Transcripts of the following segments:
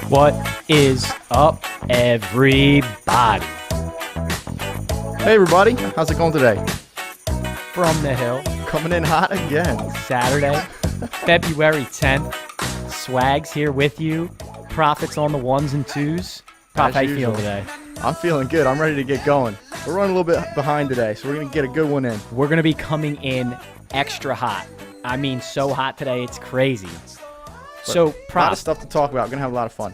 What is up, everybody? Hey everybody, how's it going today? From the hill, Coming in hot again. Saturday, February 10th. Swags here with you. Profits on the ones and twos. Prof, As how you usual. feeling today? I'm feeling good. I'm ready to get going. We're running a little bit behind today, so we're going to get a good one in. We're going to be coming in extra hot. I mean, so hot today, it's crazy. So, A lot of Prof, stuff to talk about. We're going to have a lot of fun.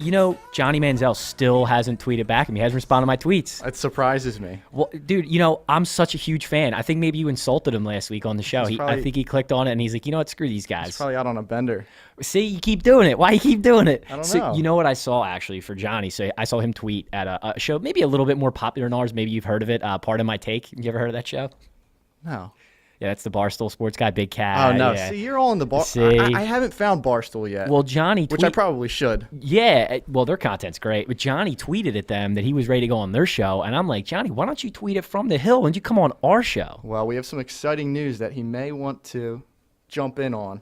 you know, Johnny Manziel still hasn't tweeted back at me. He hasn't responded to my tweets. It surprises me. Well, dude, you know, I'm such a huge fan. I think maybe you insulted him last week on the show. I think he clicked on it and he's like, you know what, screw these guys. He's probably out on a bender. See, you keep doing it. Why you keep doing it? I don't So, know. you know what I saw actually for Johnny? So I saw him tweet at a show maybe a little bit more popular than ours. Maybe you've heard of it. Part of My Take. You ever heard of that show? No. Yeah, that's the Barstool Sports guy, Big Cat. Oh, no. Yeah. See, you're all in the bar. See? I haven't found Barstool yet, Well, Johnny which I probably should. Yeah, well, their content's great. But Johnny tweeted at them that he was ready to go on their show. And I'm like, Johnny, why don't you tweet it from the hill and you come on our show? Well, we have some exciting news that he may want to jump in on.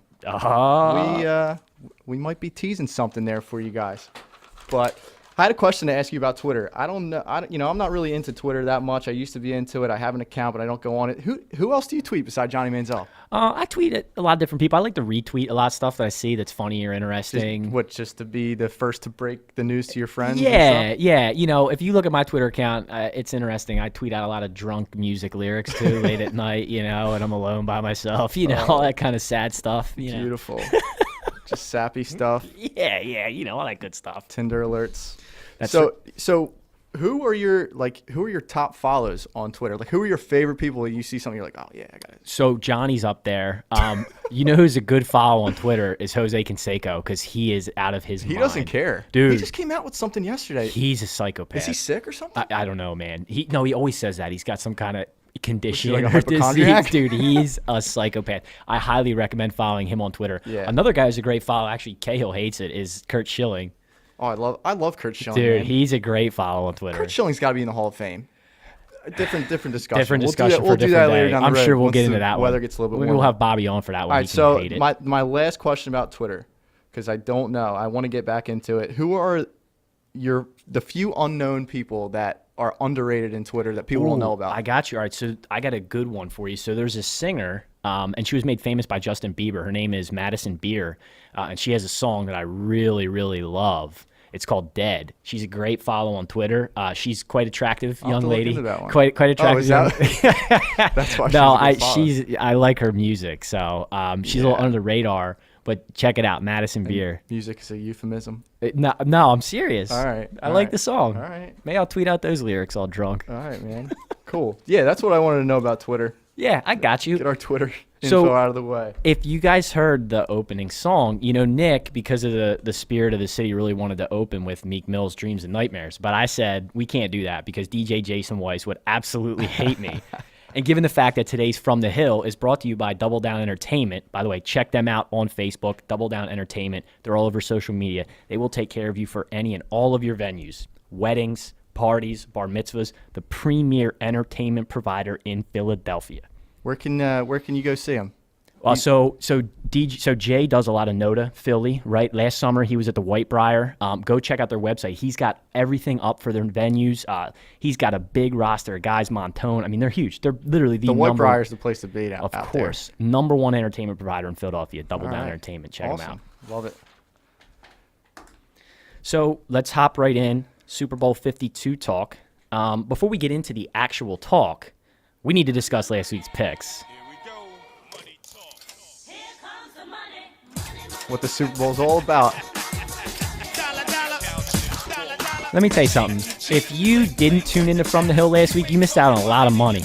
We might be teasing something there for you guys. But I had a question to ask you about Twitter. I don't know. I'm not really into Twitter that much. I used to be into it. I have an account, but I don't go on it. Who else do you tweet besides Johnny Manziel? I tweet at a lot of different people. I like to retweet a lot of stuff that I see that's funny or interesting. Just to be the first to break the news to your friends? Yeah, yeah. You know, if you look at my Twitter account, it's interesting. I tweet out a lot of drunk music lyrics too, late at night, you know, and I'm alone by myself, you know, all that kind of sad stuff. You know? Beautiful. Just sappy stuff. Yeah, you know, all that good stuff. Tinder alerts. That's So who are your top follows on Twitter? Like, who are your favorite people that you see something you're like, oh yeah, I got it. So Johnny's up there. You know who's a good follow on Twitter is Jose Canseco because he is out of his mind. He doesn't care. Dude. He just came out with something yesterday. He's a psychopath. Is he sick or something? I don't know, man. He always says that. He's got some kind of condition like a or hypochondriac? disease. Dude, he's a psychopath. I highly recommend following him on Twitter. Yeah. Another guy who's a great follow, actually Cahill hates it, is Kurt Schilling. Oh, I love Kurt Schilling. Dude, man. he's a great follow on Twitter. Kurt Schilling's got to be in the Hall of Fame. Different discussion. Different We'll discussion for a do different that later day. down the I'm road sure we'll once get the into that one. weather gets a little bit Maybe warmer. we'll have Bobby on for that one. All right, so hate it. my last question about Twitter, because I don't know. I want to get back into it. Who are the few unknown people that are underrated in Twitter that people don't know about? I got you. All right, so I got a good one for you. So there's a singer, and she was made famous by Justin Bieber. Her name is Madison Beer, and she has a song that I really, really love. It's called Dead. She's a great follow on Twitter. She's quite attractive, I'll have young to look lady. into that one. Quite attractive. Oh, is that? That's why. No, I I like her music. So she's a little under the radar, but check it out, Madison Beer. Music is a euphemism. No, I'm serious. All right. I like the song. All right. Maybe I'll tweet out those lyrics all drunk. All right, man. Cool. Yeah, that's what I wanted to know about Twitter. Yeah, I got you. Get our Twitter So- info out of the way. If you guys heard the opening song, you know, Nick, because of the spirit of the city, really wanted to open with Meek Mill's Dreams and Nightmares. But I said, we can't do that because DJ Jason Weiss would absolutely hate me. And given the fact that today's From the Hill is brought to you by Double Down Entertainment, by the way, check them out on Facebook, Double Down Entertainment. They're all over social media. They will take care of you for any and all of your venues, weddings, parties, bar mitzvahs, the premier entertainment provider in Philadelphia. Where can you go see him? So Jay does a lot of NOTA Philly, right? Last summer he was at the Whitebriar. Go check out their website. He's got everything up for their venues. He's got a big roster of guys. Montone. I mean, they're huge. They're literally the Whitebriar is the place to be out Of course, number one entertainment provider in Philadelphia. Double Down Entertainment. Check them out. Love it. So let's hop right in. Super Bowl 52 talk. Before we get into the actual talk, we need to discuss last week's picks. What the Super Bowl's all about. Let me tell you something. If you didn't tune into From the Hill last week, you missed out on a lot of money.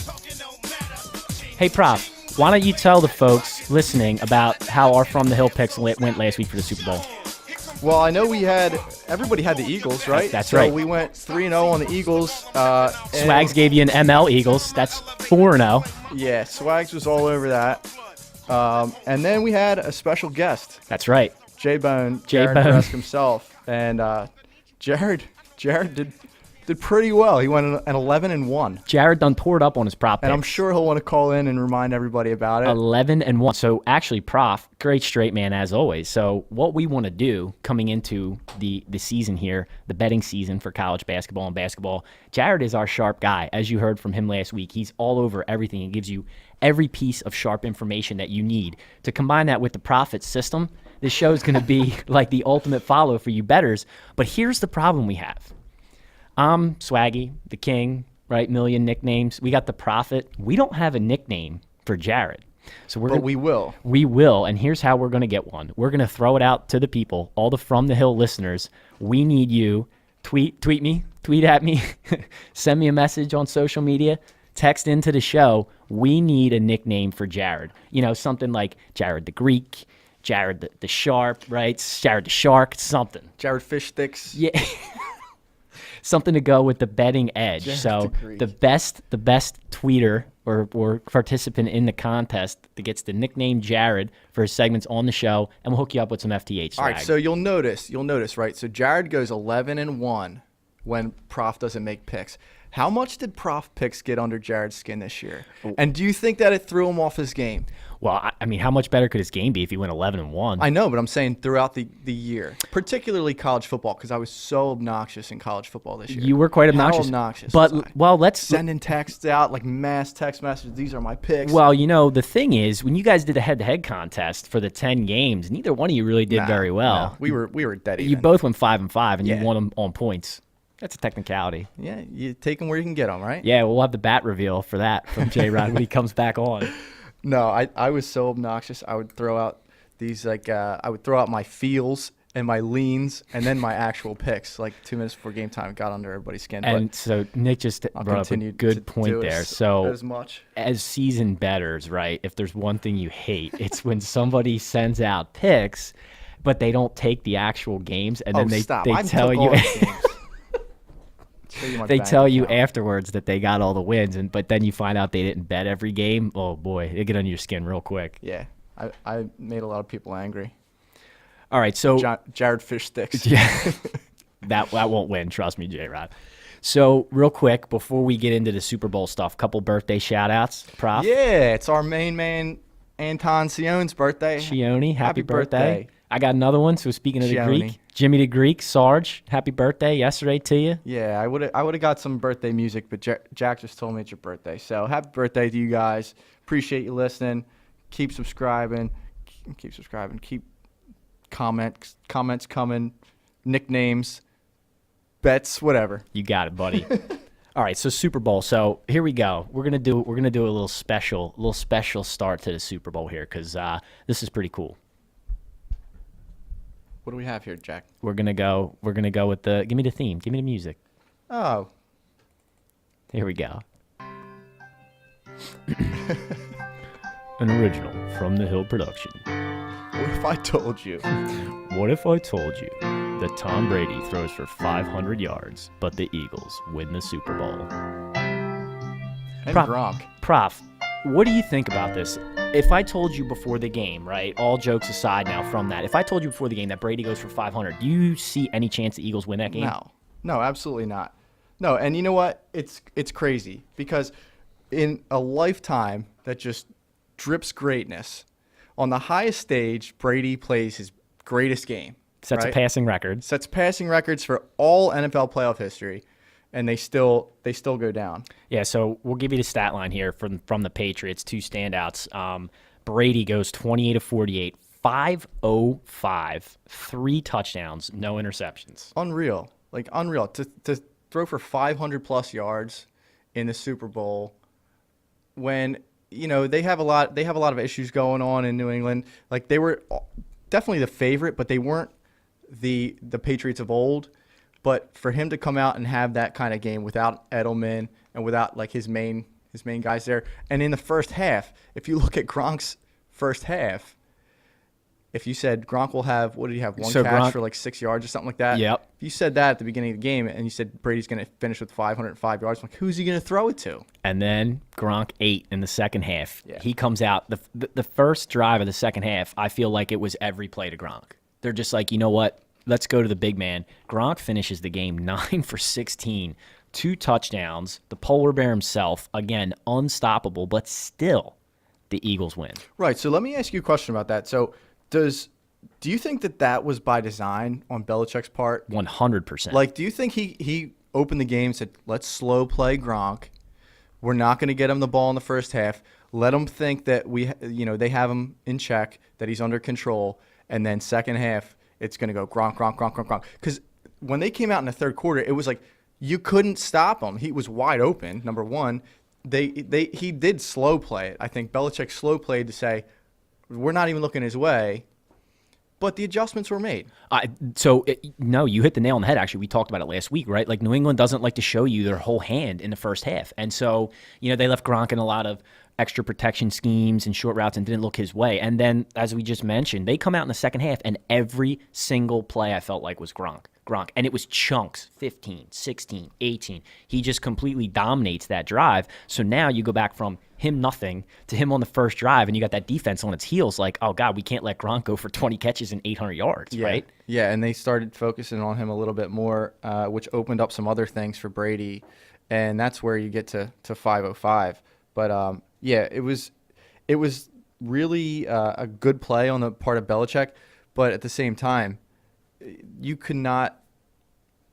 Hey, Prof, why don't you tell the folks listening about how our From the Hill picks went last week for the Super Bowl? Well, I know everybody had the Eagles, right? That's right. So we went 3-0 on the Eagles. Swags gave you an ML Eagles. That's 4-0. Yeah, Swags was all over that. And then we had a special guest, That's right. J-Bone, J-Bone. Jared Bresk himself. And Jared did Did pretty well. He went an 11-1. Jared done tore it up on his prop And I'm picks. sure he'll want to call in and remind everybody about it. 11-1. So actually, Prof, great straight man as always. So what we want to do coming into the season here, the betting season for college basketball and basketball, Jared is our sharp guy. As you heard from him last week, he's all over everything. He gives you every piece of sharp information that you need. To combine that with the profit system, this show is going to be like the ultimate follow for you bettors. But here's the problem we have. I'm Swaggy, the king, right? Million nicknames. We got the prophet. We don't have a nickname for Jared. So But we will. We will, and here's how we're going to get one. We're going to throw it out to the people, all the From the Hill listeners. We need you. Tweet me, tweet at me, send me a message on social media, text into the show. We need a nickname for Jared. You know, something like Jared the Greek, Jared the Sharp, right? Jared the Shark, something. Jared Fish Sticks. Yeah. Something to go with the betting edge. Jared So the Greek. the best tweeter or participant in the contest that gets the nickname Jared for his segments on the show, and we'll hook you up with some FTH swag. All right, so you'll notice, right? So Jared goes 11-1 when Prof doesn't make picks. How much did Prof picks get under Jared's skin this year? And do you think that it threw him off his game? Well, I mean, how much better could his game be if he went 11-1? I know, but I'm saying throughout the year, particularly college football, because I was so obnoxious in college football this year. You were quite obnoxious. How obnoxious But, was I? well, let's... Sending texts out, like mass text messages. These are my picks. Well, you know, the thing is, when you guys did the head-to-head contest for the 10 games, neither one of you really did very well. No, we were dead even. You both went 5-5, and Yeah. you won them on points. That's a technicality. Yeah, you take them where you can get them, right? Yeah, we'll have the bat reveal for that from J-Rod when he comes back on. No, I was so obnoxious. I would throw out these I would throw out my feels and my leans and then my actual picks like 2 minutes before game time. It got under everybody's skin. And so Nick just I'll brought up a continue to good point do there. as So much. as season bettors, right, if there's one thing you hate, it's when somebody sends out picks, but they don't take the actual games, and then they stop. they I tell took you all the games. Show you my they bank tell you account. afterwards that they got all the wins, but then you find out they didn't bet every game. Oh boy, it get under your skin real quick. Yeah, I made a lot of people angry. All right, so Jared Fish Sticks. yeah, that won't win. Trust me, J-Rod. So real quick before we get into the Super Bowl stuff, couple birthday shout outs. Prof. Yeah, it's our main man Anton Sione's birthday. Shione, happy Happy birthday. birthday. I got another one. So speaking of the Shione. Greek, Jimmy the Greek, Sarge, happy birthday yesterday to you. Yeah, I would have got some birthday music, but Jack just told me it's your birthday. So happy birthday to you guys. Appreciate you listening. Keep subscribing. Keep comments coming. Nicknames, bets, whatever. You got it, buddy. All right, so Super Bowl. So here we go. We're gonna do a little special start to the Super Bowl here because this is pretty cool. What do we have here, Jack? We're gonna go with the. Give me the theme. Give me the music. Oh, Here we go. An original from the Hill production. what if I told you? What if I told you that Tom Brady throws for 500 yards, but the Eagles win the Super Bowl? And Prof- Gronk. Prof, what do you think about this? If I told you before the game, right, all jokes aside now from that, if I told you before the game that Brady goes for 500, do you see any chance the Eagles win that game? No, absolutely not. No, and you know what? It's crazy because in a lifetime that just drips greatness, on the highest stage, Brady plays his greatest game. Sets a right? passing record. Sets passing records for all NFL playoff history, and they still go down. Yeah, so we'll give you the stat line here from the Patriots, two standouts. Brady goes 28 of 48, 505, 3 touchdowns, no interceptions. Unreal. Like unreal. To throw for 500 plus yards in the Super Bowl when they have a lot of issues going on in New England. Like they were definitely the favorite, but they weren't the Patriots of old. But for him to come out and have that kind of game without Edelman and without like his main guys there, and in the first half, if you look at Gronk's first half, if you said Gronk will have, what did he have, one catch Gronk, for like 6 yards or something like that? Yep. If you said that at the beginning of the game and you said Brady's going to finish with 505 yards, I'm like, who's he going to throw it to? And then Gronk 8 in the second half. Yeah. He comes out. The first drive of the second half, I feel like it was every play to Gronk. They're just like, you know what? Let's go to the big man. Gronk finishes the game 9 for 16, 2 touchdowns, the polar bear himself, again, unstoppable, but still the Eagles win. Right. So let me ask you a question about that. So do you think that was by design on Belichick's part? 100%. Like, do you think he opened the game and said, let's slow play Gronk. We're not going to get him the ball in the first half. Let him think that they have him in check, that he's under control. And then second half, it's going to go Gronk, Gronk, Gronk, Gronk, Gronk. Because when they came out in the third quarter, it was like you couldn't stop him. He was wide open, number one. He did slow play it. I think Belichick slow played to say, we're not even looking his way. But the adjustments were made. No, you hit the nail on the head, actually. We talked about it last week, right? Like, New England doesn't like to show you their whole hand in the first half. And so, they left Gronk in a lot of extra protection schemes and short routes and didn't look his way. And then, as we just mentioned, they come out in the second half, and every single play I felt like was Gronk. And it was chunks, 15, 16, 18. He just completely dominates that drive. So now you go back from him nothing to him on the first drive, and you got that defense on its heels like, oh, God, we can't let Gronk go for 20 catches and 800 yards, right? Yeah, and they started focusing on him a little bit more, which opened up some other things for Brady, and that's where you get to 505. But, it was really a good play on the part of Belichick, but at the same time, you could not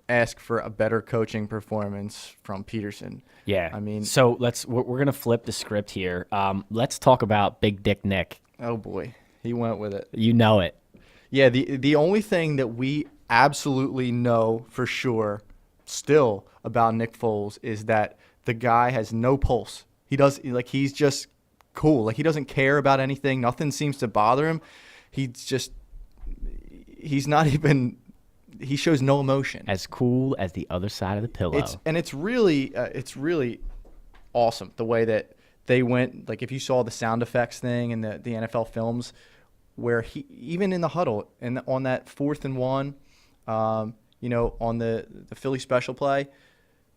ask for a better coaching performance from Peterson. Yeah. I mean, so we're going to flip the script here. Let's talk about Big Dick Nick. Oh boy, he went with it. You know it. Yeah, the only thing that we absolutely know for sure still about Nick Foles is that the guy has no pulse. He's just cool. Like, he doesn't care about anything. Nothing seems to bother him. He shows no emotion. As cool as the other side of the pillow. It's really awesome the way that they went. Like, if you saw the sound effects thing in the NFL films, where he, even in the huddle and on that 4th and 1, on the Philly special play,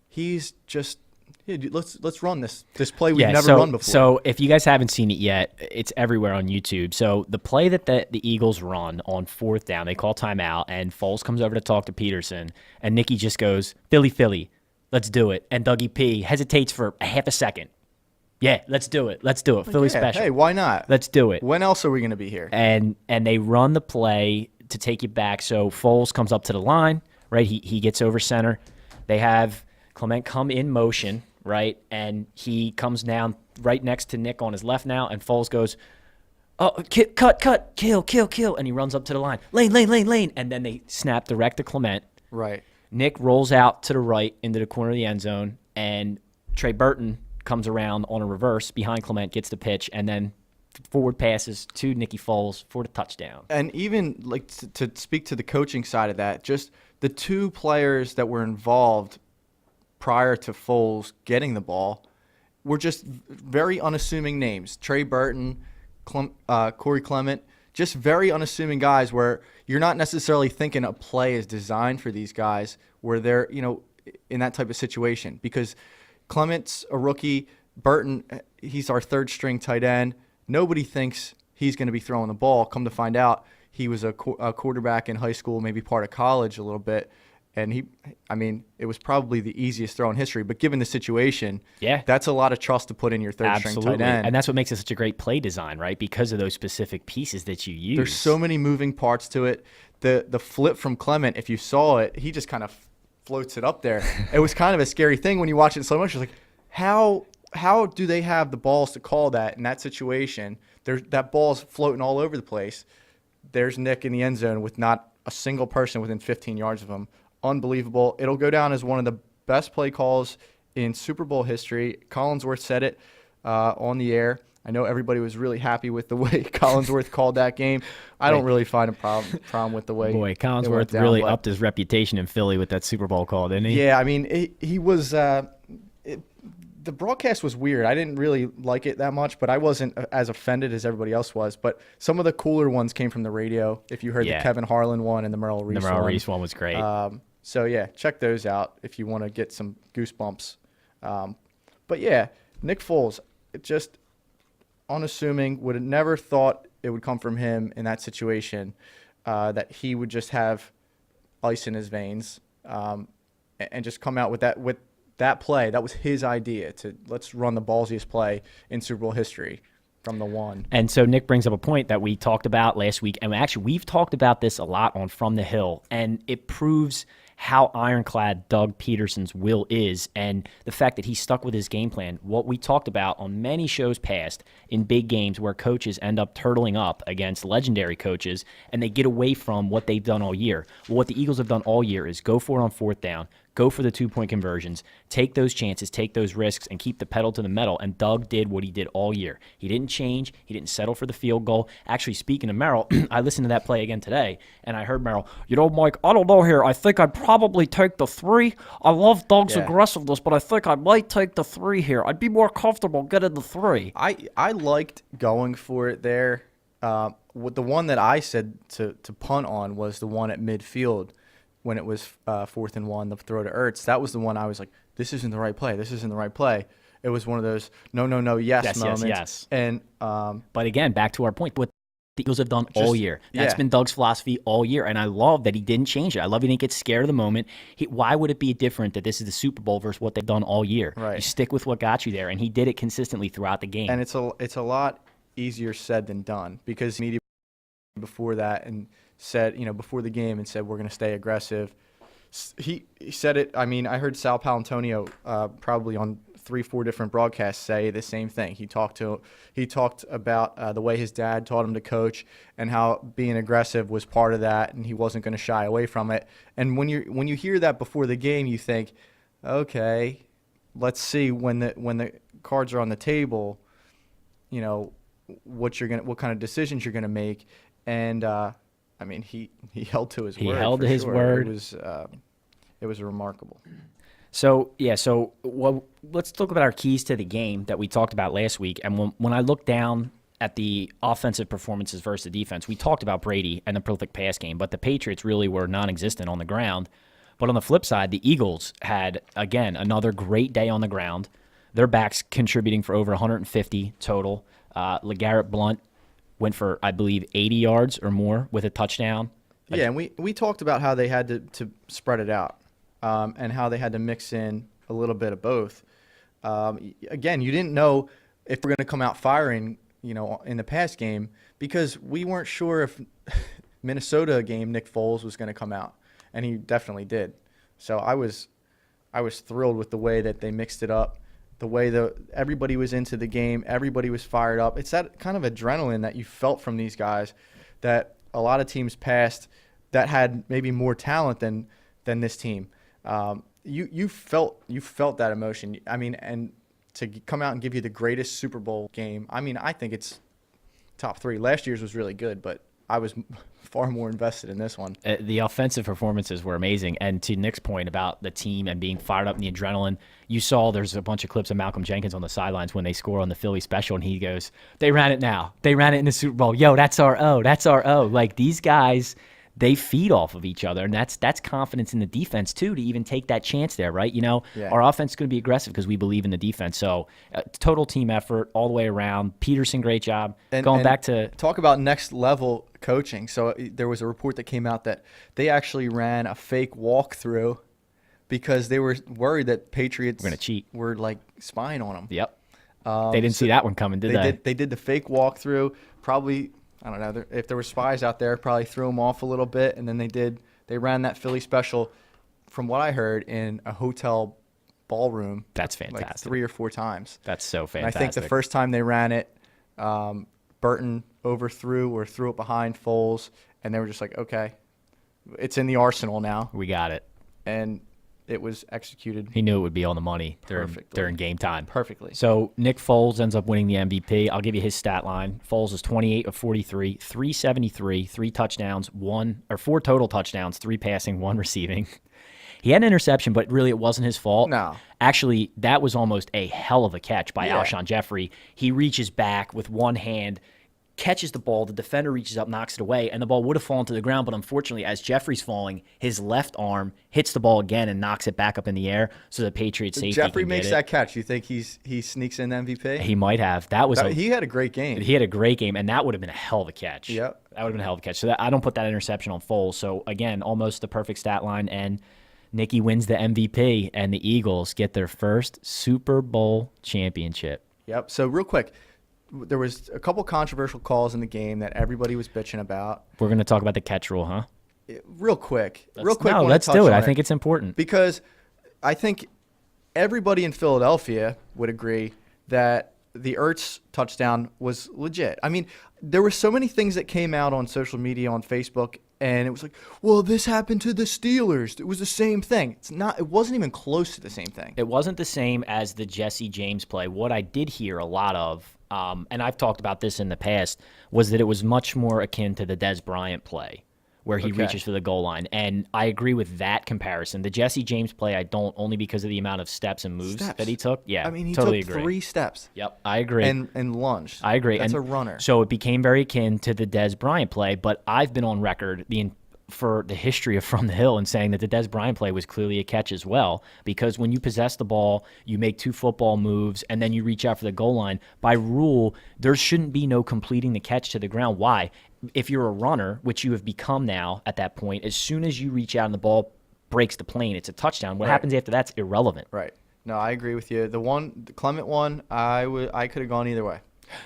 he's just, hey, dude, let's run this play we've never run before. So if you guys haven't seen it yet, it's everywhere on YouTube. So the play that the Eagles run on 4th down, they call timeout, and Foles comes over to talk to Peterson, and Nicky just goes, Philly, let's do it. And Dougie P hesitates for a half a second. Yeah, let's do it. Philly special. Hey, why not? Let's do it. When else are we going to be here? And they run the play to take it back. So Foles comes up to the line, right? He gets over center. They have Clement come in motion, right? And he comes down right next to Nick on his left now, and Foles goes, oh, cut, kill. And he runs up to the line. Lane. And then they snap direct to Clement. Right. Nick rolls out to the right into the corner of the end zone, and Trey Burton comes around on a reverse behind Clement, gets the pitch, and then forward passes to Nicky Foles for the touchdown. And even like to speak to the coaching side of that, just the 2 players that were involved prior to Foles getting the ball were just very unassuming names. Trey Burton, Corey Clement, just very unassuming guys where you're not necessarily thinking a play is designed for these guys where they're, in that type of situation, because Clement's a rookie. Burton, he's our 3rd string tight end. Nobody thinks he's going to be throwing the ball. Come to find out, he was a quarterback in high school, maybe part of college a little bit. And it was probably the easiest throw in history. But given the situation, that's a lot of trust to put in your 3rd string tight end. And that's what makes it such a great play design, right? Because of those specific pieces that you use. There's so many moving parts to it. The flip from Clement, if you saw it, he just kind of floats it up there. It was kind of a scary thing when you watch it so much. You're like, how do they have the balls to call that in that situation? That ball's floating all over the place. There's Nick in the end zone with not a single person within 15 yards of him. Unbelievable. It'll go down as one of the best play calls in Super Bowl history. Collinsworth said it on the air. I know everybody was really happy with the way Collinsworth called that game. I don't really find a problem with the way. Boy, Collinsworth really upped his reputation in Philly with that Super Bowl call, didn't he? Yeah, I mean, he was. The broadcast was weird. I didn't really like it that much, but I wasn't as offended as everybody else was. But some of the cooler ones came from the radio. If you heard the Kevin Harlan one and the Merrill Reese one. The Merrill Reese one was great. So, yeah, check those out if you want to get some goosebumps. But, yeah, Nick Foles, just unassuming, would have never thought it would come from him in that situation, that he would just have ice in his veins and just come out with that play, that was his idea to let's run the ballsiest play in Super Bowl history from the one. And so Nick brings up a point that we talked about last week, and actually we've talked about this a lot on From the Hill, and it proves how ironclad Doug Peterson's will is and the fact that he stuck with his game plan. What we talked about on many shows past in big games where coaches end up turtling up against legendary coaches and they get away from what they've done all year. Well, what the Eagles have done all year is go for it on fourth down, go for the 2-point conversions, take those chances, take those risks, and keep the pedal to the metal. And Doug did what he did all year. He didn't change. He didn't settle for the field goal. Actually, speaking of Merrill, I listened to that play again today, and I heard Merrill, Mike, I don't know here. I think I'd probably take the 3. I love Doug's aggressiveness, but I think I might take the 3 here. I'd be more comfortable getting the 3. I liked going for it there. With the one that I said to punt on was the one at midfield when it was 4th and 1, the throw to Ertz. That was the one I was like, this isn't the right play. This isn't the right play. It was one of those no, yes moments. Yes. And but again, back to our point, what the Eagles have done all year. That's been Doug's philosophy all year, and I love that he didn't change it. I love he didn't get scared of the moment. Why would it be different that this is the Super Bowl versus what they've done all year? Right. You stick with what got you there, and he did it consistently throughout the game. And it's a lot easier said than done because media before that and said, before the game and said we're going to stay aggressive. He said it. I mean, I heard Sal Palantonio probably on 3-4 different broadcasts say the same thing. He talked about the way his dad taught him to coach and how being aggressive was part of that, and he wasn't going to shy away from it. And when you hear that before the game, you think, okay, let's see when the cards are on the table, what kind of decisions you're going to make. And I mean, he held to his word. He held to his word. It was remarkable. So let's talk about our keys to the game that we talked about last week. And when I look down at the offensive performances versus the defense, we talked about Brady and the prolific pass game, but the Patriots really were non-existent on the ground. But on the flip side, the Eagles had, again, another great day on the ground. Their backs contributing for over 150 total. LeGarrette Blount went for, I believe, 80 yards or more with a touchdown. Yeah, and we talked about how they had to spread it out and how they had to mix in a little bit of both. Again, you didn't know if we're going to come out firing, in the pass game because we weren't sure if Minnesota game Nick Foles was going to come out, and he definitely did. So I was thrilled with the way that they mixed it up. The way everybody was into the game, everybody was fired up. It's that kind of adrenaline that you felt from these guys that a lot of teams passed that had maybe more talent than this team. You felt that emotion. I mean, and to come out and give you the greatest Super Bowl game. I mean, I think it's top 3. Last year's was really good, but I was far more invested in this one. The offensive performances were amazing. And to Nick's point about the team and being fired up in the adrenaline, you saw there's a bunch of clips of Malcolm Jenkins on the sidelines when they score on the Philly special, and he goes, they ran it now. They ran it in the Super Bowl. Yo, that's our O. That's our O. Like, these guys, they feed off of each other, and that's confidence in the defense, too, to even take that chance there, right? Our offense is going to be aggressive because we believe in the defense. So total team effort all the way around. Peterson, great job. Going back to – talk about next level coaching. So there was a report that came out that they actually ran a fake walkthrough because they were worried that Patriots were going to cheat. Were like spying on them. Yep. They didn't see that one coming, did they? They did the fake walkthrough. Probably, I don't know, if there were spies out there, probably threw them off a little bit. And then they ran that Philly special, from what I heard, in a hotel ballroom. That's fantastic. Like 3 or 4 times. That's so fantastic. And I think the first time they ran it, Burton overthrew or threw it behind Foles, and they were just like, okay, it's in the arsenal now. We got it. And it was executed. He knew it would be on the money during game time. Perfectly. So Nick Foles ends up winning the MVP. I'll give you his stat line. Foles is 28 of 43, 373, 3 touchdowns, 4 total touchdowns, 3 passing, 1 receiving. He had an interception, but really it wasn't his fault. No. Actually, that was almost a hell of a catch by Alshon Jeffrey. He reaches back with one hand, catches the ball, the defender reaches up, knocks it away, and the ball would have fallen to the ground, but unfortunately, as Jeffrey's falling, his left arm hits the ball again and knocks it back up in the air so the Patriots safety Jeffrey can makes get it. that catch. You think he sneaks in MVP? He might have. He had a great game. He had a great game, and that would have been a hell of a catch. Yep. That would have been a hell of a catch. So I don't put that interception on Foles. So, again, almost the perfect stat line. And Nicky wins the MVP, and the Eagles get their first Super Bowl championship. Yep. So real quick, there was a couple controversial calls in the game that everybody was bitching about. We're going to talk about the catch rule, huh? Real quick. No, wanna let's touch do it. on I think it's important. because I think everybody in Philadelphia would agree that the Ertz touchdown was legit. I mean, there were so many things that came out on social media, on Facebook, and it was like, well, this happened to the Steelers. It was the same thing. It's not. It wasn't even close to the same thing. It wasn't the same as the Jesse James play. What I did hear a lot of, and I've talked about this in the past, was that it was much more akin to the Dez Bryant play, where he reaches for the goal line. And I agree with that comparison. The Jesse James play, I don't, only because of the amount of steps and moves that he took. Yeah, I mean, he totally took agree. 3 steps. Yep, I agree. And lunged. I agree. That's and a runner. So it became very akin to the Dez Bryant play, but I've been on record for the history of From the Hill and saying that the Dez Bryant play was clearly a catch as well, because when you possess the ball, you make 2 football moves, and then you reach out for the goal line. By rule, there shouldn't be no completing the catch to the ground. Why? If you're a runner, which you have become now at that point, as soon as you reach out and the ball breaks the plane, it's a touchdown. What happens after that's irrelevant. Right. No, I agree with you. The Clement one, I could have gone either way.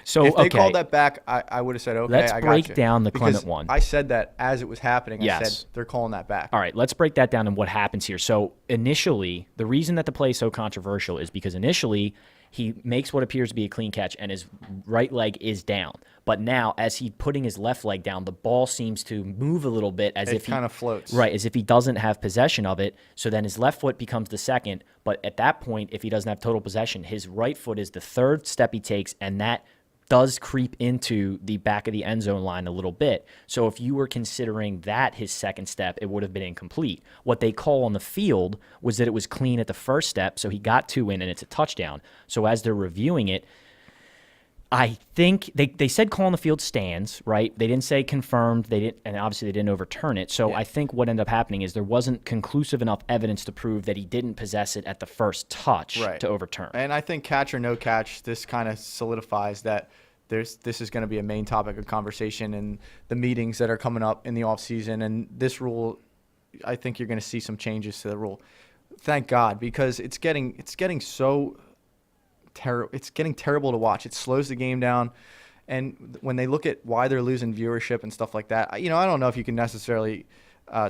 So if they called that back, I would have said, okay, let's I got break you. down the Because Clement one. I said that as it was happening. I Yes. said they're calling that back. All right, let's break that down and what happens here. So initially, the reason that the play is so controversial is because initially he makes what appears to be a clean catch and his right leg is down. But now, as he's putting his left leg down, the ball seems to move a little bit as if he kind of floats. Right, as if he doesn't have possession of it. So then his left foot becomes the second. But at that point, if he doesn't have total possession, his right foot is the third step he takes, and that does creep into the back of the end zone line a little bit. So if you were considering that his second step, it would have been incomplete. What they call on the field was that it was clean at the first step, so he got 2 in and it's a touchdown. So as they're reviewing it, I think they said call on the field stands, right? They didn't say confirmed. They didn't, and obviously they didn't overturn it. So I think what ended up happening is there wasn't conclusive enough evidence to prove that he didn't possess it at the first touch to overturn. And I think catch or no catch, this kind of solidifies that this is going to be a main topic of conversation in the meetings that are coming up in the offseason. And this rule, I think you're going to see some changes to the rule. Thank God, because it's getting so terrible. It's getting terrible to watch. It slows the game down. And when they look at why they're losing viewership and stuff like that, I don't know if you can necessarily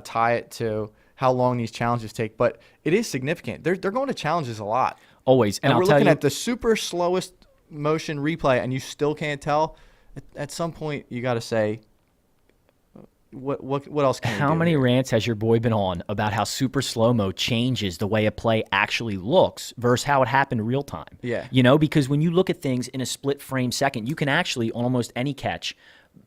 tie it to how long these challenges take, but it is significant. They're going to challenges a lot. Always. And we're looking at the super slowest motion replay, and you still can't tell. At some point, you got to say, what else can we do? How many here? rants has your boy been on about how super slow-mo changes the way a play actually looks versus how it happened real time? Yeah. Because when you look at things in a split frame second, you can actually, on almost any catch,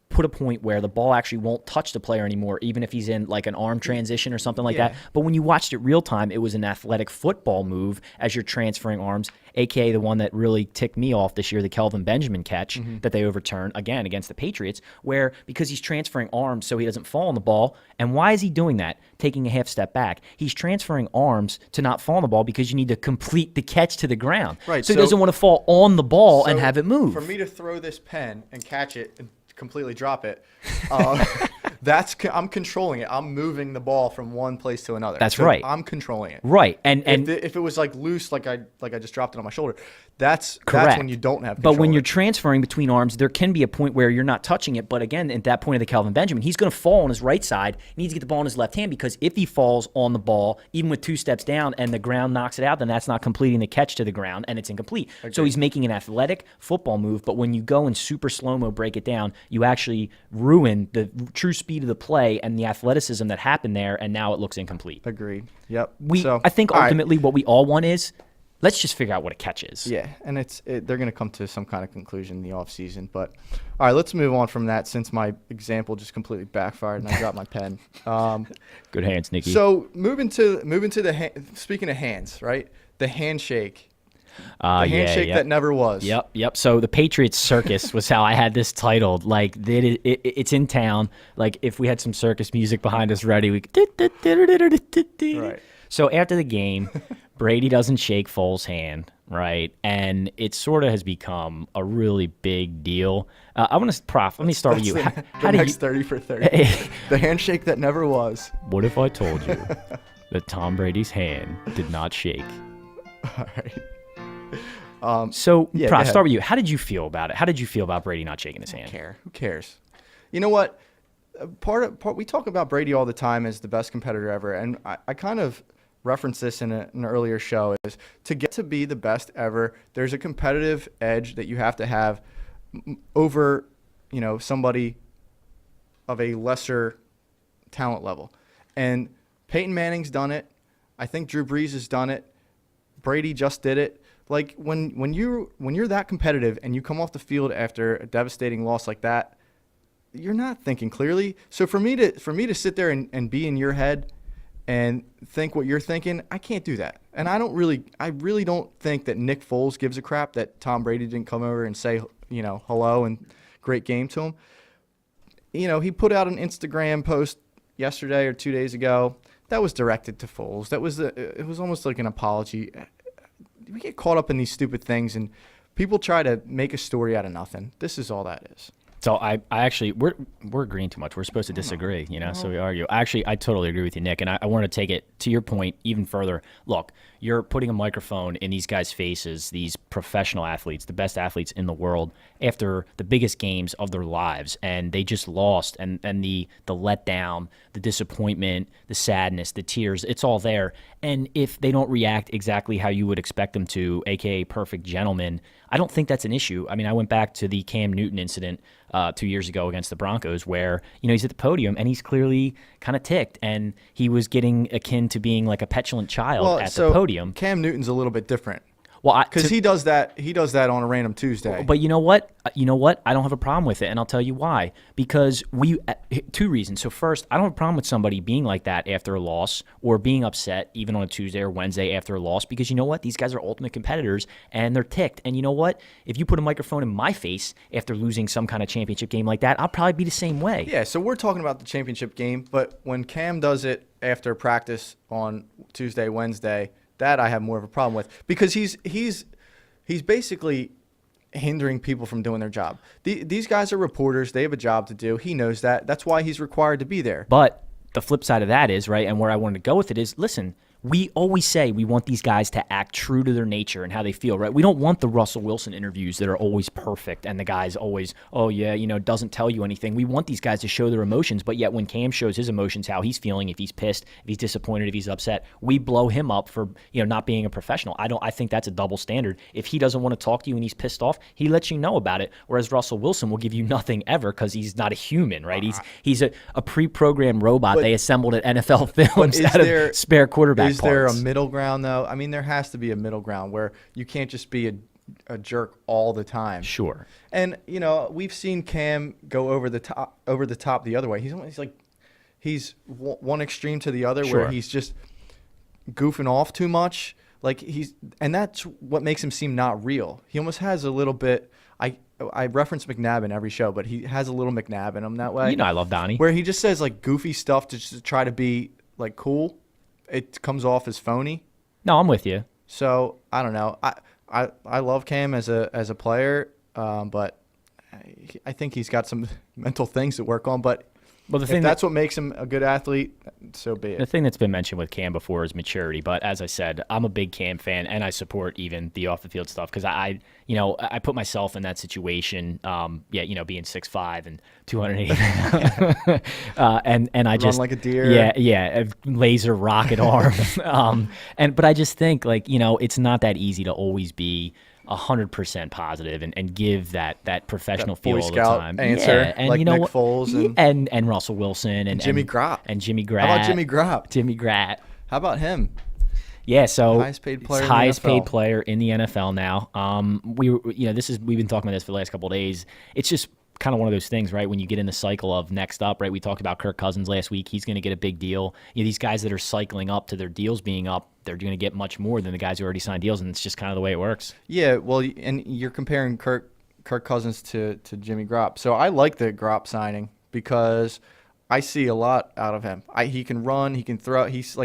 put a point where the ball actually won't touch the player anymore, even if he's in like an arm transition or something like that. But when you watched it real time, it was an athletic football move as you're transferring arms, aka the one that really ticked me off this year, the Kelvin Benjamin catch that they overturned, again, against the Patriots, where because he's transferring arms so he doesn't fall on the ball. And why is he doing that? Taking a half step back. He's transferring arms to not fall on the ball because you need to complete the catch to the ground. Right. So he doesn't want to fall on the ball and have it move. For me to throw this pen and catch it and completely drop it, I'm controlling it. I'm moving the ball from one place to another. That's right. I'm controlling it. Right. And if it was like loose, like I just dropped it on my shoulder, that's correct. when you don't have control. But when you're transferring between arms, there can be a point where you're not touching it. But again, at that point of the Kelvin Benjamin, he's going to fall on his right side. He needs to get the ball in his left hand, because if he falls on the ball, even with 2 steps down and the ground knocks it out, then that's not completing the catch to the ground and it's incomplete. So he's making an athletic football move. But when you go and super slow-mo break it down, you actually ruin the true speed of the play and the athleticism that happened there, and now it looks incomplete. Agreed. Yep. I think ultimately what we all want is, let's just figure out what a catch is. Yeah, and they're going to come to some kind of conclusion in the offseason. But, all right, let's move on from that, since my example just completely backfired and I dropped my pen. Good hands, Nicky. So moving to speaking of hands, right? The handshake. The handshake that never was. Yep. So the Patriots circus was how I had this titled. Like, it's in town. Like, if we had some circus music behind us ready, we could. Right. So after the game, Brady doesn't shake Foles' hand, right? And it sort of has become a really big deal. I want to, Prof, let me start with you. The next 30 for 30. The handshake that never was. What if I told you that Tom Brady's hand did not shake. All right. So, yeah, Pro, go I'll ahead. start with you. How did you feel about it? How did you feel about Brady not shaking his hand? Who cares? You know what? Part we talk about Brady all the time as the best competitor ever, and I kind of referenced this in an earlier show. Is to get to be the best ever, there's a competitive edge that you have to have over, somebody of a lesser talent level. And Peyton Manning's done it. I think Drew Brees has done it. Brady just did it. Like when you're that competitive and you come off the field after a devastating loss like that, you're not thinking clearly. So for me to sit there and be in your head and think what you're thinking, I can't do that. And I really don't think that Nick Foles gives a crap that Tom Brady didn't come over and say, hello and great game to him. He put out an Instagram post yesterday or 2 days ago that was directed to Foles. It was almost like an apology. We get caught up in these stupid things, and people try to make a story out of nothing. This is all that is. So I actually we're agreeing too much. We're supposed to disagree, so we argue. Actually, I totally agree with you, Nick, and I want to take it to your point even further. Look, you're putting a microphone in these guys' faces, these professional athletes, the best athletes in the world, after the biggest games of their lives, and they just lost, and the letdown, the disappointment, the sadness, the tears, it's all there. And if they don't react exactly how you would expect them to, aka perfect gentlemen, I don't think that's an issue. I mean, I went back to the Cam Newton incident 2 years ago against the Broncos where, he's at the podium and he's clearly kind of ticked and he was getting akin to being like a petulant child at the podium. Cam Newton's a little bit different. Well, because he does that on a random Tuesday. But you know what? I don't have a problem with it, and I'll tell you why. Because two reasons. So first, I don't have a problem with somebody being like that after a loss or being upset even on a Tuesday or Wednesday after a loss because you know what? These guys are ultimate competitors, and they're ticked. And you know what? If you put a microphone in my face after losing some kind of championship game like that, I'll probably be the same way. Yeah, so we're talking about the championship game, but when Cam does it after practice on Tuesday, Wednesday, that I have more of a problem with because he's basically hindering people from doing their job. These guys are reporters. They have a job to do. He knows that. That's why he's required to be there. But the flip side of that is, right, and where I wanted to go with it is, listen, we always say we want these guys to act true to their nature and how they feel, right? We don't want the Russell Wilson interviews that are always perfect and the guy's always, doesn't tell you anything. We want these guys to show their emotions, but yet when Cam shows his emotions, how he's feeling, if he's pissed, if he's disappointed, if he's upset, we blow him up for, not being a professional. I think that's a double standard. If he doesn't want to talk to you and he's pissed off, he lets you know about it, whereas Russell Wilson will give you nothing ever because he's not a human, right? He's a pre-programmed robot they assembled at NFL Films out of spare quarterback Is there a middle ground, though? I mean, there has to be a middle ground where you can't just be a jerk all the time. Sure. And, we've seen Cam go over the top the other way. He's one extreme to the other where he's just goofing off too much. And that's what makes him seem not real. He almost has a little bit. I reference McNabb in every show, but he has a little McNabb in him that way. I love Donnie. Where he just says goofy stuff to just try to be cool. It comes off as phony. No, I'm with you. So I don't know. I love Cam as a player, but I think he's got some mental things to work on. But if that's what makes him a good athlete, so be it. The thing that's been mentioned with Cam before is maturity. But as I said, I'm a big Cam fan, and I support even the off the field stuff because I put myself in that situation. Being 6'5" and 280, and I just run like a deer. Yeah, laser rocket arm. But I just think it's not that easy to always be 100% positive and give that professional feel all the time. Answer, yeah, and like Nick Foles and Russell Wilson and Jimmy Grapp. And Jimmy Grapp. How about Jimmy Grapp? Jimmy Grapp. How about him? Yeah, so highest paid player in the NFL now. We've been talking about this for the last couple of days. It's just kind of one of those things, right? When you get in the cycle of next up, right? We talked about Kirk Cousins last week. He's going to get a big deal. These guys that are cycling up to their deals being up, they're going to get much more than the guys who already signed deals, and it's just kind of the way it works. Yeah, well, and you're comparing Kirk Cousins to Jimmy Grapp. So I like the Grapp signing because I see a lot out of him. He can run, he can throw. He's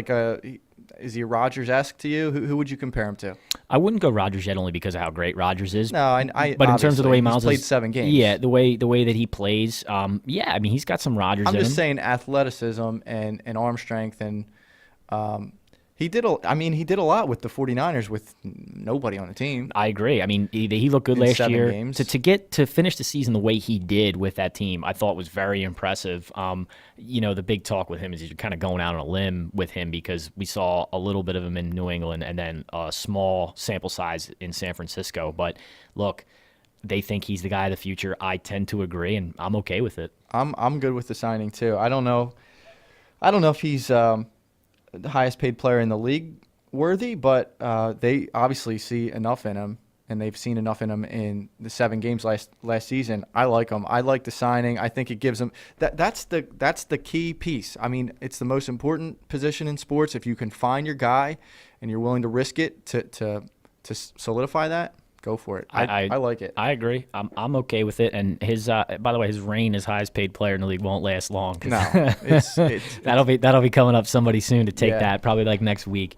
is he Rodgers-esque to you? Who would you compare him to? I wouldn't go Rodgers yet, only because of how great Rodgers is. No, but in terms of the way Miles played 7 games, yeah, the way that he plays, he's got some Rodgers. I'm just saying athleticism and arm strength and He did he did a lot with the 49ers with nobody on the team. I agree. I mean, he looked good In last 7 year. games. To finish the season the way he did with that team, I thought was very impressive. The big talk with him is you're kind of going out on a limb with him because we saw a little bit of him in New England and then a small sample size in San Francisco. But look, they think he's the guy of the future. I tend to agree, and I'm okay with it. I'm good with the signing too. I don't know if he's the highest paid player in the league worthy, but they obviously see enough in him, and they've seen enough in him in the 7 games last season. I like him. I like the signing. I think it gives him that's the key piece. I mean, it's the most important position in sports. If you can find your guy and you're willing to risk it to solidify that, go for it. I like it. I agree. I'm okay with it. And his by the way, his reign as highest paid player in the league won't last long. No, it's that'll be coming up somebody soon to take Yeah. that, probably like next week.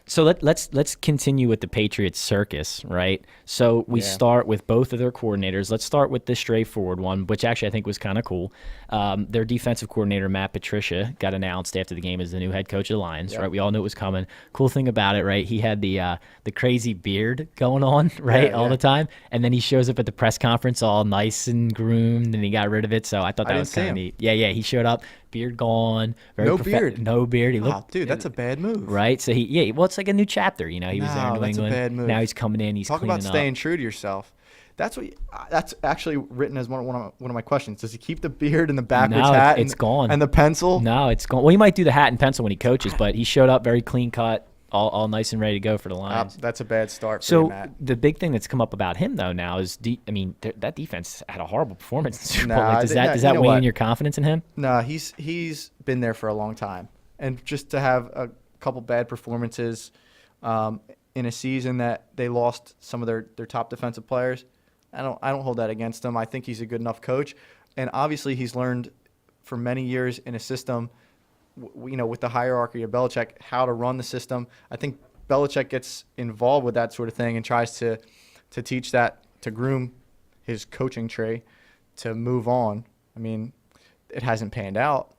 So let's continue with the Patriots circus, right? So we Yeah. start with both of their coordinators. Let's start with the straightforward one, which actually I think was kind of cool. Their defensive coordinator, Matt Patricia, got announced after the game as the new head coach of the Lions, Yep. right? We all knew it was coming. Cool thing about it, right? He had the crazy beard going on, right, all yeah. the time, and then he shows up at the press conference all nice and groomed, and he got rid of it. So I thought that didn't was see kind of him. neat. Yeah, he showed up, beard gone, No beard. no beard. He Wow, looked, dude, that's a bad move. right. So well, it's like a new chapter. He was there in No, New that's a England. bad move. Now he's coming in. He's Talk cleaning about up. staying true to yourself. That's actually written as one of my questions. Does he keep the beard and the backwards No, hat? it's gone. And the pencil? No, it's gone. Well, he might do the hat and pencil when he coaches, but he showed up very clean cut, all nice and ready to go for the Lions. That's a bad start for you, So Matt. the big thing that's come up about him though now is, that defense had a horrible performance in the Super Bowl. Nah, Like, does that you know weigh in what? your confidence in him? No, he's been there for a long time, and just to have a couple bad performances in a season that they lost some of their top defensive players, I don't hold that against him. I think he's a good enough coach, and obviously he's learned for many years in a system, with the hierarchy of Belichick, how to run the system. I think Belichick gets involved with that sort of thing and tries to teach that, to groom his coaching tree to move on. I mean, it hasn't panned out,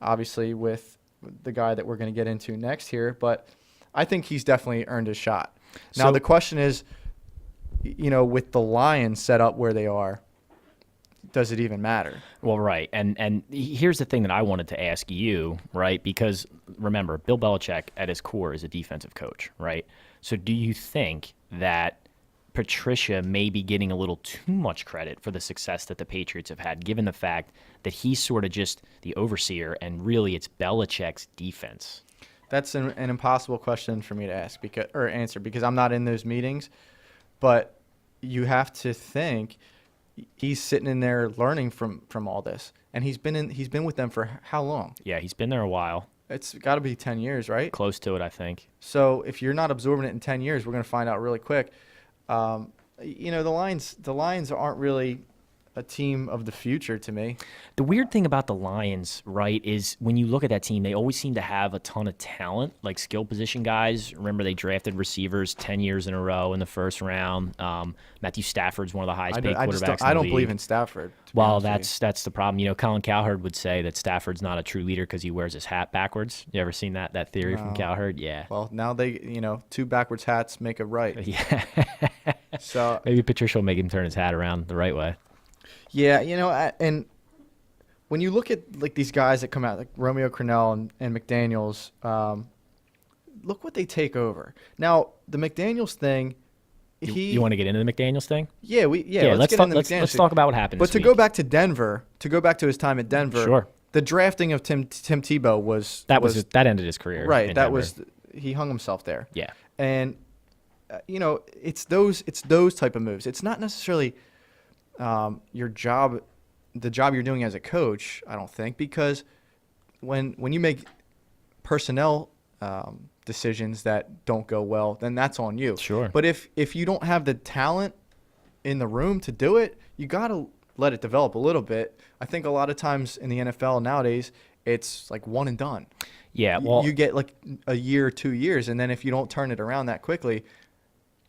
obviously, with the guy that we're going to get into next here, but I think he's definitely earned his shot. Now, So- the question is, with the Lions set up where they are, does it even matter? Well, right. And here's the thing that I wanted to ask you, right? Because remember, Bill Belichick at his core is a defensive coach, right? So do you think that Patricia may be getting a little too much credit for the success that the Patriots have had, given the fact that he's sort of just the overseer and really it's Belichick's defense? That's an impossible question for me to answer because I'm not in those meetings. But you have to think he's sitting in there learning from all this, and he's been with them for how long? Yeah, he's been there a while. It's got to be 10 years, right? Close to it, I think. So if you're not absorbing it in 10 years, we're going to find out really quick. The Lions aren't really a team of the future to me. The weird thing about the Lions, right, is when you look at that team, they always seem to have a ton of talent, like skill position guys. Remember, they drafted receivers 10 years in a row in the first round. Matthew Stafford's one of the highest paid quarterbacks I in the don't believe league. in Stafford. to be Well, honest with that's the problem. Colin Cowherd would say that Stafford's not a true leader because he wears his hat backwards. You ever seen that theory from No. Cowherd? Yeah. you. Well, now they, 2 backwards hats make a right. Yeah. So Maybe Patricia will make him turn his hat around the right way. yeah, and when you look at like these guys that come out, like Romeo Crennel and McDaniels, look what they take over. Now the McDaniels thing, You want to get into the McDaniels thing? let's get into the McDaniels let's thing. talk about what happened. But this to week. go back to Denver, to go back to his time at Denver, Sure. the drafting of Tim Tebow was that ended his career. right. in That Denver. was he hung himself there. Yeah. And it's those type of moves. It's not necessarily your job, the job you're doing as a coach. I don't think, because when you make personnel decisions that don't go well, then that's on you. Sure. But if you don't have the talent in the room to do it, you got to let it develop a little bit. I think a lot of times in the NFL nowadays, it's like one and done. Yeah. Well, You get like a year or 2 years, and then if you don't turn it around that quickly,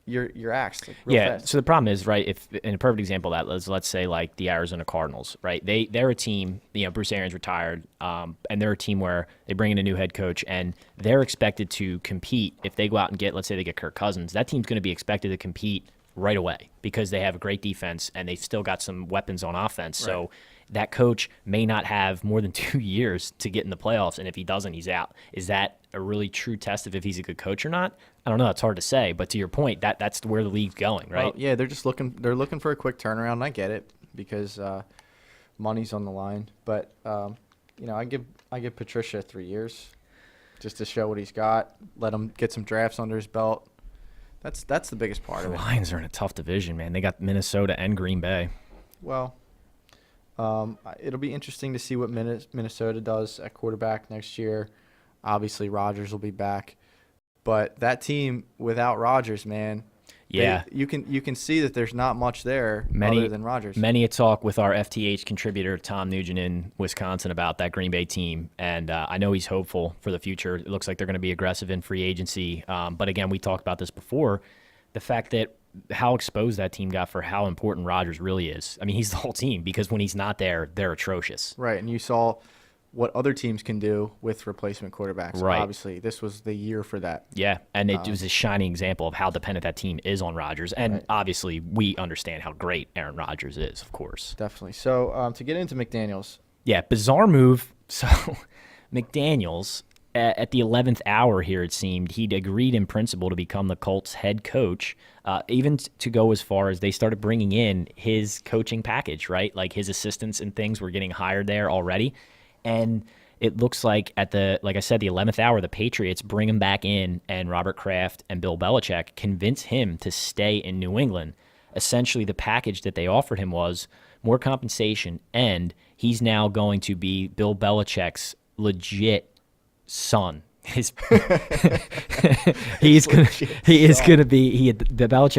you're axed like, real Yeah. fast. So the problem is, right, if in a perfect example of that is, let's say like the Arizona Cardinals, right? They're a team, Bruce Arians retired, and they're a team where they bring in a new head coach and they're expected to compete. If they go out and get, let's say they get Kirk Cousins, that team's going to be expected to compete right away because they have a great defense and they've still got some weapons on offense. Right. So that coach may not have more than 2 years to get in the playoffs, and if he doesn't, he's out. Is that a really true test of if he's a good coach or not? I don't know. It's hard to say. But to your point, that's where the league's going, right? Well, yeah, they're just looking. They're looking for a quick turnaround. And I get it because money's on the line. But I give Patricia 3 years just to show what he's got. Let him get some drafts under his belt. That's the biggest part of it. The Lions are in a tough division, man. They got Minnesota and Green Bay. Well, it'll be interesting to see what Minnesota does at quarterback next year. Obviously, Rodgers will be back, but that team without Rodgers, man, yeah, you can see that there's not much there other than Rodgers. Many a talk with our FTH contributor Tom Nugent in Wisconsin about that Green Bay team, and I know he's hopeful for the future. It looks like they're going to be aggressive in free agency, but again, we talked about this before, the fact that how exposed that team got for how important Rodgers really is. I mean, he's the whole team because when he's not there, they're atrocious. Right, and you saw what other teams can do with replacement quarterbacks. Right. Obviously, this was the year for that. Yeah, and it was a shining example of how dependent that team is on Rodgers. And obviously, we understand how great Aaron Rodgers is, of course. Definitely. So to get into McDaniels. Yeah, bizarre move. So McDaniels, at the 11th hour here, it seemed, he'd agreed in principle to become the Colts head coach, even to go as far as they started bringing in his coaching package, right? Like his assistants and things were getting hired there already. And it looks like like I said, the 11th hour, the Patriots bring him back in, and Robert Kraft and Bill Belichick convince him to stay in New England. Essentially, the package that they offered him was more compensation, and he's now going to be Bill Belichick's legit son. Belichick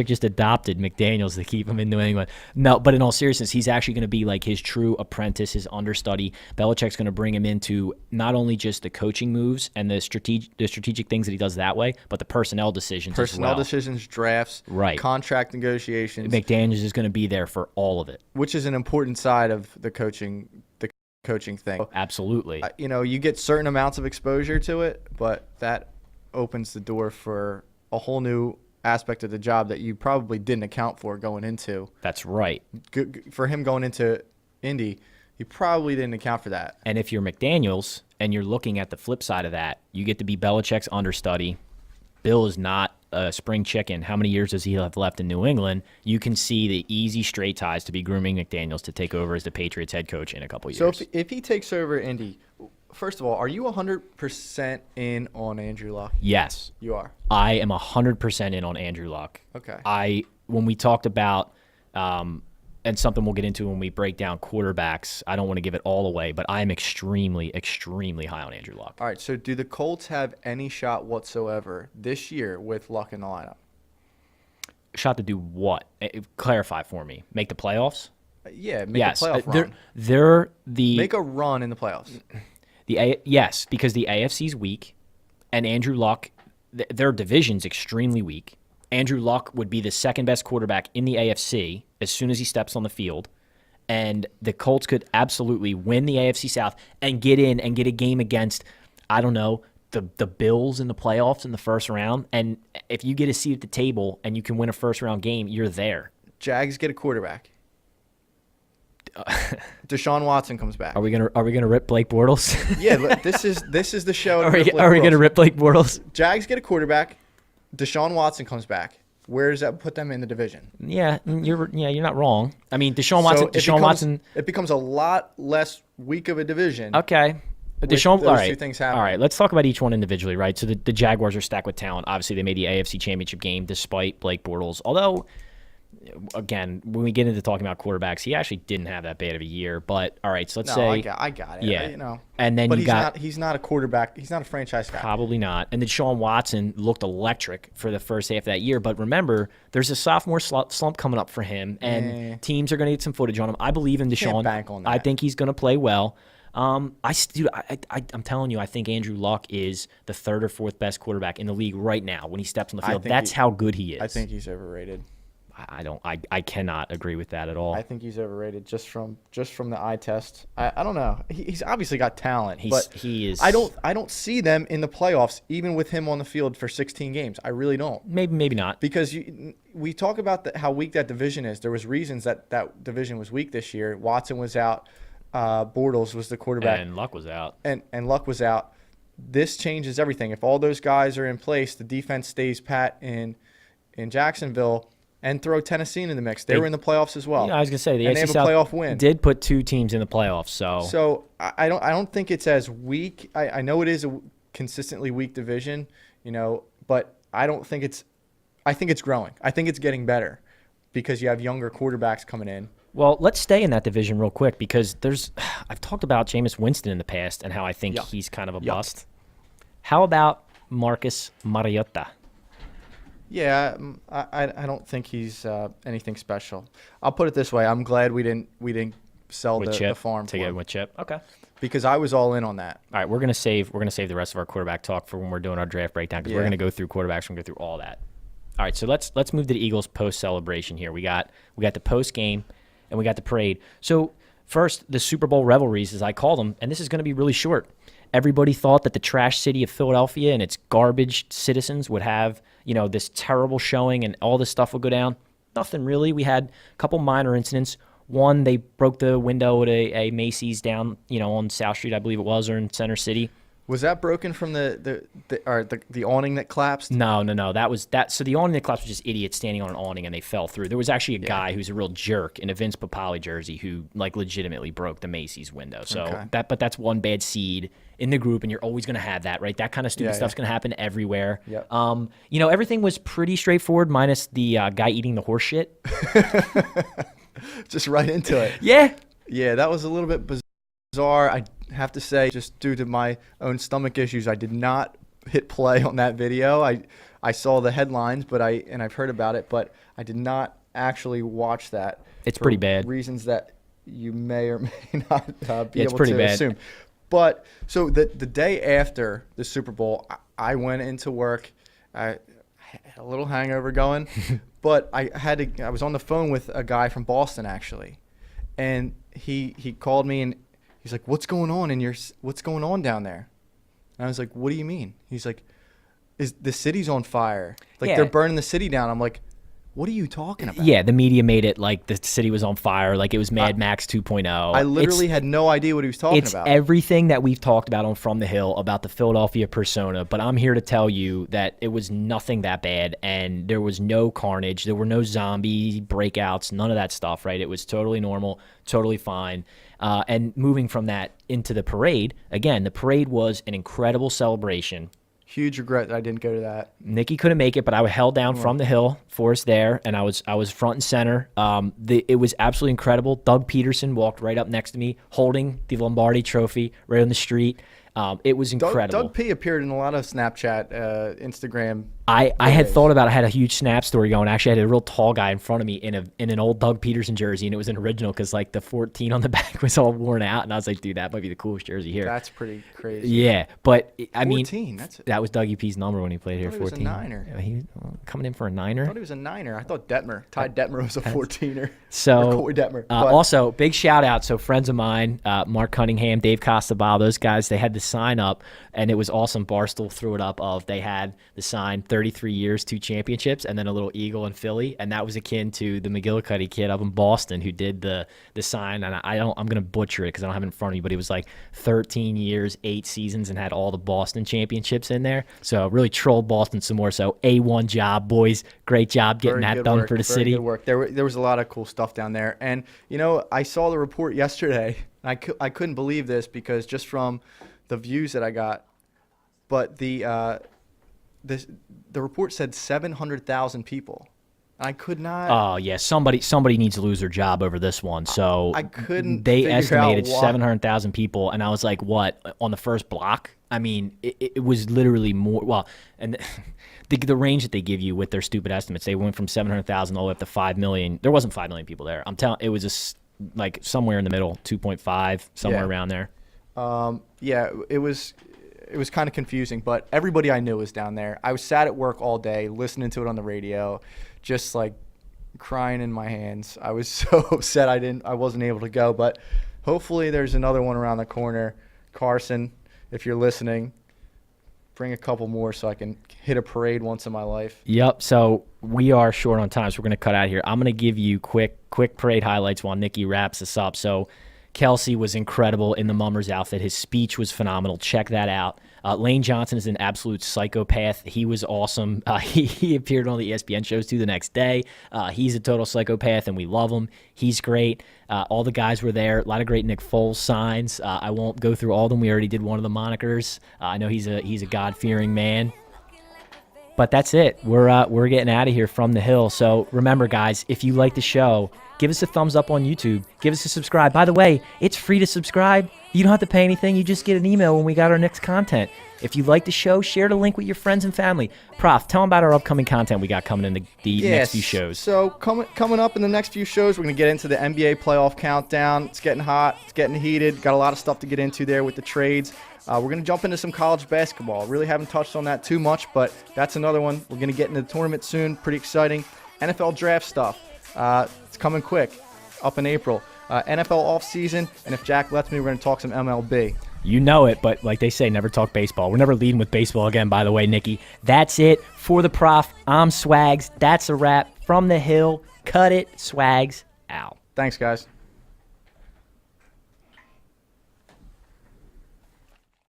just adopted McDaniels to keep him in New England. No, but in all seriousness, he's actually going to be like his true apprentice, his understudy. Belichick's going to bring him into not only just the coaching moves and the strategic things that he does that way, but the personnel decisions as well. Decisions, drafts, right, contract negotiations. McDaniels is going to be there for all of it, which is an important side of the coaching thing. Absolutely. You get certain amounts of exposure to it, but that opens the door for a whole new aspect of the job that you probably didn't account for going into. That's right. For him going into Indy, you probably didn't account for that. And if you're McDaniels and you're looking at the flip side of that, you get to be Belichick's understudy. Bill is not a spring chicken. How many years does he have left in New England? You can see the easy straight ties to be grooming McDaniels to take over as the Patriots head coach in a couple years. So if he takes over Indy, first of all, are you 100% in on Andrew Luck? Yes. You are? I am 100% in on Andrew Luck. Okay. When we talked about and something we'll get into when we break down quarterbacks, I don't want to give it all away, but I am extremely, extremely high on Andrew Luck. All right, so do the Colts have any shot whatsoever this year with Luck in the lineup? Shot to do what? Clarify for me. Make the playoffs? Yeah, make a playoff run. They're make a run in the playoffs. Yes, because the AFC's weak, and Andrew Luck, their division's extremely weak. Andrew Luck would be the second best quarterback in the AFC as soon as he steps on the field. And the Colts could absolutely win the AFC South and get in and get a game against, I don't know, the Bills in the playoffs in the first round. And if you get a seat at the table and you can win a first-round game, you're there. Jags get a quarterback. Deshaun Watson comes back. Are we gonna rip Blake Bortles? Yeah, this is the show. Are we gonna rip Blake Bortles? Jags get a quarterback. Deshaun Watson comes back. Where does that put them in the division? Yeah, you're not wrong. I mean, Deshaun Watson. It becomes a lot less weak of a division. Okay. Deshaun, all right. Two things happen. All right, let's talk about each one individually, right? So the Jaguars are stacked with talent. Obviously, they made the AFC Championship game despite Blake Bortles. Although, again, when we get into talking about quarterbacks, he actually didn't have that bad of a year. But all right, so let's say I got it. Yeah, and then he's not a quarterback. He's not a franchise guy. Probably not. And then Deshaun Watson looked electric for the first half of that year. But remember, there's a sophomore slump coming up for him, and teams are going to get some footage on him. I believe in Deshaun. Can't bank on that. I think he's going to play well. I'm telling you, I think Andrew Luck is the third or fourth best quarterback in the league right now when he steps on the field. That's how good he is. I think he's overrated. I cannot agree with that at all. I think he's overrated just from the eye test. I don't know. He's obviously got talent, but he is. I don't see them in the playoffs even with him on the field for 16 games. I really don't. Maybe not. Because we talk about how weak that division is. There was reasons that division was weak this year. Watson was out. Bortles was the quarterback, and Luck was out. And Luck was out. This changes everything. If all those guys are in place, the defense stays pat in Jacksonville. And throw Tennessee into the mix. They were in the playoffs as well. I was gonna say they have a playoff win. Did put 2 teams in the playoffs. So I don't think it's as weak. I know it is a consistently weak division, but I don't think it's. I think it's growing. I think it's getting better because you have younger quarterbacks coming in. Well, let's stay in that division real quick because I've talked about Jameis Winston in the past and how I think he's kind of a bust. How about Marcus Mariota? Yeah, I don't think he's anything special. I'll put it this way: I'm glad we didn't sell the farm to get with Chip. Okay, because I was all in on that. All right, we're gonna save the rest of our quarterback talk for when we're doing our draft breakdown because we're gonna go through quarterbacks. We're gonna go through all that. All right, so let's move to the Eagles post celebration here. We got the post game and we got the parade. So first, the Super Bowl revelries, as I call them, and this is gonna be really short. Everybody thought that the trash city of Philadelphia and its garbage citizens would have, this terrible showing and all this stuff would go down. Nothing really. We had a couple minor incidents. One, they broke the window at a Macy's down, on South Street, I believe it was, or in Center City. Was that broken from the awning that collapsed? No. That was that. So the awning that collapsed was just idiots standing on an awning and they fell through. There was actually a guy who's a real jerk in a Vince Papale jersey who legitimately broke the Macy's window. So but that's one bad seed in the group, and you're always going to have that, right? That kind of stupid stuff's going to happen everywhere. Yep. Everything was pretty straightforward, minus the guy eating the horse shit. Just right into it. Yeah. Yeah, that was a little bit bizarre. I have to say, just due to my own stomach issues, I did not hit play on that video. I saw the headlines, and I've heard about it, but I did not actually watch that. It's pretty bad. Reasons that you may or may not be able pretty to bad. assume. But so the day after the Super Bowl, I went into work. I had a little hangover going, but I was on the phone with a guy from Boston actually, and he called me and he's like, "What's going on down there?" And I was like, "What do you mean?" He's like, "Is the city's on fire? They're burning the city down." I'm like, "What are you talking about?" Yeah, the media made it like the city was on fire, like it was Mad Max 2.0. I literally had no idea what he was talking about. It's everything that we've talked about on From the Hill about the Philadelphia persona, but I'm here to tell you that it was nothing that bad, and there was no carnage. There were no zombie breakouts, none of that stuff, right? It was totally normal, totally fine. And moving from that into the parade, again, the parade was an incredible celebration. Huge regret that I didn't go to that. Nikki couldn't make it, but I held down From the Hill for us there, and I was front and center. It was absolutely incredible. Doug Peterson walked right up next to me, holding the Lombardi Trophy right on the street. It was incredible. Doug P appeared in a lot of Snapchat, Instagram. I had thought about it. I had a huge Snap story going. Actually, I had a real tall guy in front of me in an old Doug Peterson jersey, and it was an original because the 14 on the back was all worn out, and I was like, dude, that might be the coolest jersey here. That's pretty crazy. Yeah, but I 14, mean, that was Dougie P's number when he played here. 14. He was a niner. He was coming in for a niner. I thought he was a niner. I thought Ty Detmer was a 14er. So Corey Detmer. Also, big shout out. So friends of mine, Mark Cunningham, Dave Costabile, those guys, they had the sign up, and it was awesome. Barstool threw it up they had the sign 33 years, 2 championships, and then a little eagle in Philly, and that was akin to the McGillicuddy kid up in Boston who did the sign. And I'm gonna butcher it because I don't have it in front of me, but it was 13 years, 8 seasons, and had all the Boston championships in there. So really trolled Boston some more. So A1 job, boys, great job getting that done for the city. Good work. There was a lot of cool stuff down there, and I saw the report yesterday. I couldn't believe this because just from the views that I got, but the report said 700,000 people. I could not. Oh yeah, somebody needs to lose their job over this one. So I couldn't. They estimated 700,000 people, and I was like, "What on the first block?" I mean, it was literally more. Well, and the range that they give you with their stupid estimates, they went from 700,000 all the way up to 5 million. There wasn't 5 million people there. I'm telling, it was just somewhere in the middle, 2.5, somewhere around there. Yeah, it was kind of confusing, but everybody I knew was down there. I was sat at work all day listening to it on the radio, just like crying in my hands. I was so upset I wasn't able to go, but hopefully there's another one around the corner. Carson, if you're listening, bring a couple more so I can hit a parade once in my life. Yep. So we are short on time, so we're going to cut out here. I'm going to give you quick parade highlights while Nikki wraps us up. So Kelsey was incredible in the Mummers outfit. His speech was phenomenal. Check that out. Lane Johnson is an absolute psychopath. He was awesome. He appeared on the ESPN shows too the next day. He's a total psychopath, and we love him. He's great. All the guys were there. A lot of great Nick Foles signs. I won't go through all of them. We already did one of the monikers. I know he's a God-fearing man. But that's it. We're getting out of here from the hill. So remember, guys, if you like the show, give us a thumbs up on YouTube. Give us a subscribe. By the way, it's free to subscribe. You don't have to pay anything. You just get an email when we got our next content. If you like the show, share the link with your friends and family. Prof, tell them about our upcoming content we got coming in the next few shows. So coming up in the next few shows, we're going to get into the NBA playoff countdown. It's getting hot. It's getting heated. Got a lot of stuff to get into there with the trades. We're going to jump into some college basketball. Really haven't touched on that too much, but that's another one. We're going to get into the tournament soon. Pretty exciting. NFL draft stuff. It's coming quick, up in April. NFL offseason, and if Jack lets me, we're going to talk some MLB. You know it, but like they say, never talk baseball. We're never leading with baseball again, by the way, Nikki. That's it for the Prof. I'm Swags. That's a wrap. From the Hill, cut it. Swags out. Thanks, guys.